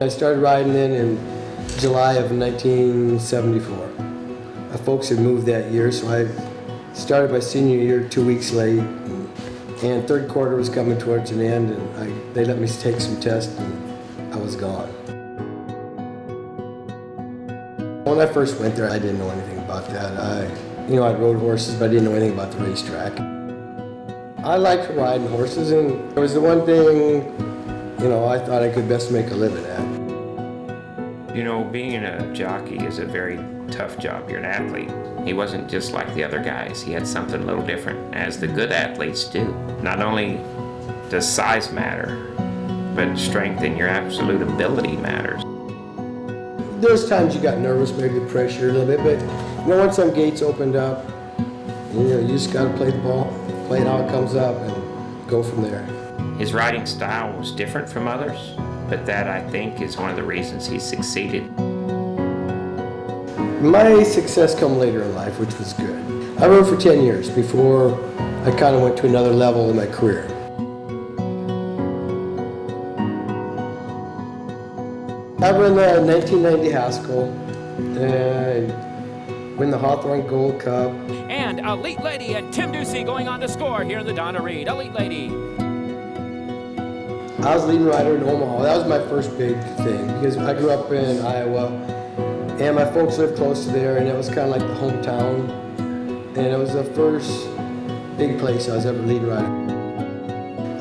I started riding in July of 1974. My folks had moved that year, so I started my senior year 2 weeks late. And third quarter was coming towards an end, and they let me take some tests, and I was gone. When I first went there, I didn't know anything about that. I rode horses, but I didn't know anything about the racetrack. I liked riding horses, and it was the one thing, I thought I could best make a living at. Being a jockey is a very tough job. You're an athlete. He wasn't just like the other guys. He had something a little different, as the good athletes do. Not only does size matter, but strength and your absolute ability matters. There's times you got nervous, maybe the pressure a little bit, but once some gates opened up, you just got to play the ball, play it how it comes up, and go from there. His riding style was different from others, but that, I think, is one of the reasons he succeeded. My success come later in life, which was good. I rode for 10 years before I kind of went to another level in my career. I ran the 1990 Haskell and win the Hawthorne Gold Cup. And Elite Lady and Tim Ducey going on to score here in the Donna Reed. Elite Lady. I was leading rider in Omaha. That was my first big thing because I grew up in Iowa and my folks lived close to there, and it was kind of like the hometown. And it was the first big place I was ever lead rider.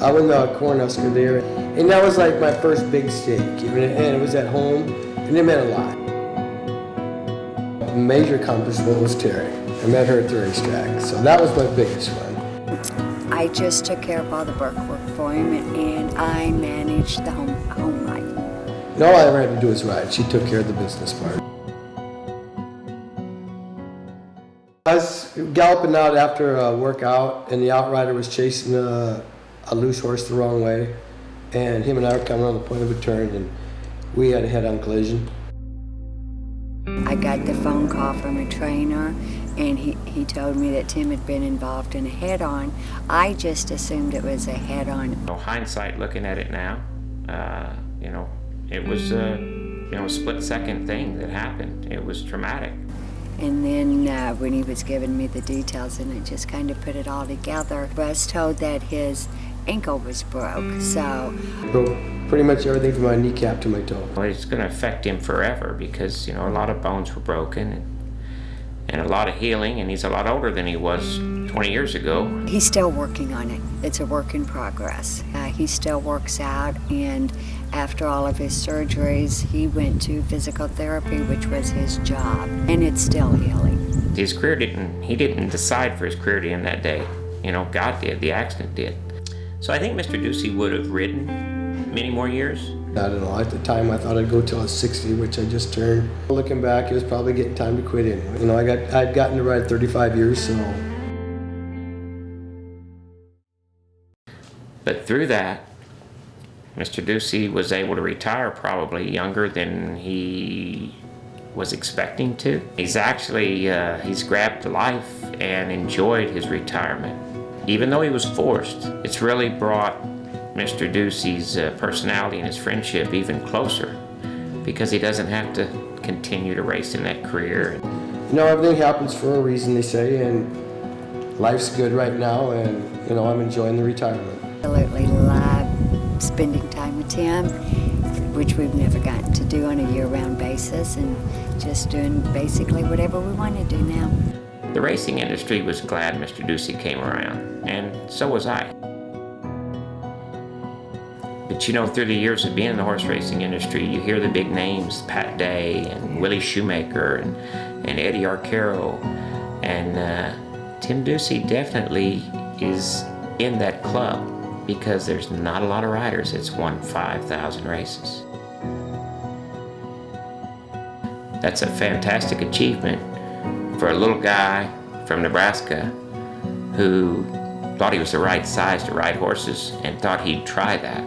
I won the Cornhusker there, and that was like my first big stake. And it was at home, and it meant a lot. A major accomplishment was Terry. I met her at the racetrack, so that was my biggest one. I just took care of all the work for him, and I managed the home life. And all I ever had to do was ride. She took care of the business part. I was galloping out after a workout, and the outrider was chasing a loose horse the wrong way, and him and I were coming on the point of a turn, and we had a head-on collision. I got the phone call from a trainer, and he told me that Tim had been involved in a head-on. I just assumed it was a head-on. Hindsight, looking at it now, it was a split-second thing that happened. It was traumatic. And then when he was giving me the details, and I just kind of put it all together, I was told that his ankle was broke, so. Broke pretty much everything from my kneecap to my toe. Well, it's going to affect him forever because, a lot of bones were broken and a lot of healing, and he's a lot older than he was 20 years ago. He's still working on it. It's a work in progress. He still works out, and after all of his surgeries, he went to physical therapy, which was his job, and it's still healing. His career he didn't decide for his career to end that day. God did, the accident did. So I think Mr. Ducey would have ridden many more years. I don't know, at the time I thought I'd go till I was 60, which I just turned. Looking back, it was probably getting time to quit anyway. I'd gotten to ride 35 years, so. But through that, Mr. Ducey was able to retire probably younger than he was expecting to. He's actually, he's grabbed life and enjoyed his retirement. Even though he was forced, it's really brought Mr. Ducey's personality and his friendship even closer because he doesn't have to continue to race in that career. Everything happens for a reason, they say, and life's good right now, and I'm enjoying the retirement. Absolutely love spending time with Tim, which we've never gotten to do on a year-round basis, and just doing basically whatever we want to do now. The racing industry was glad Mr. Ducey came around, and so was I. But through the years of being in the horse racing industry, you hear the big names, Pat Day and Willie Shoemaker and Eddie Arcaro, and Tim Ducey definitely is in that club because there's not a lot of riders that's won 5,000 races. That's a fantastic achievement for a little guy from Nebraska who thought he was the right size to ride horses and thought he'd try that.